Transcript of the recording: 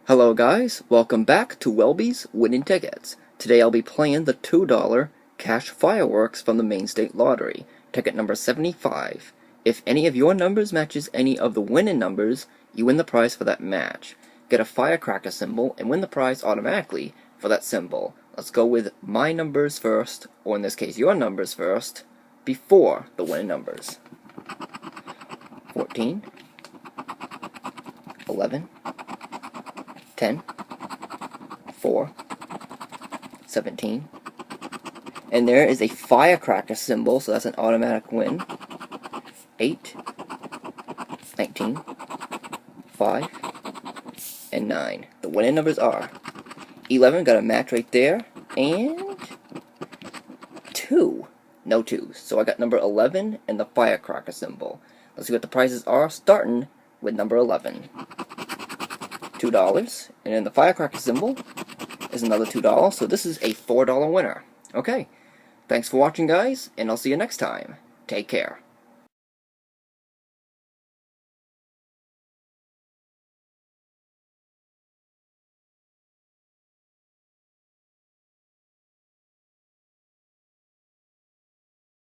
Hello guys, welcome back to Welby's Winning Tickets. Today I'll be playing the $2 cash fireworks from the Maine State Lottery, ticket number 75. If any of your numbers matches any of the winning numbers, you win the prize for that match. Get a firecracker symbol and win the prize automatically for that symbol. Let's go with my numbers first, or in this case your numbers first, before the winning numbers. 14, 11, 10, 4, 17, and there is a firecracker symbol, so that's an automatic win. 8, 19, 5, and 9. The winning numbers are 11, got a match right there, and 2. No 2s. So I got number 11 and the firecracker symbol. Let's see what the prizes are, starting with number 11. $2, and then the firecracker symbol is another $2, so this is a $4 winner. Okay, thanks for watching guys, and I'll see you next time. Take care.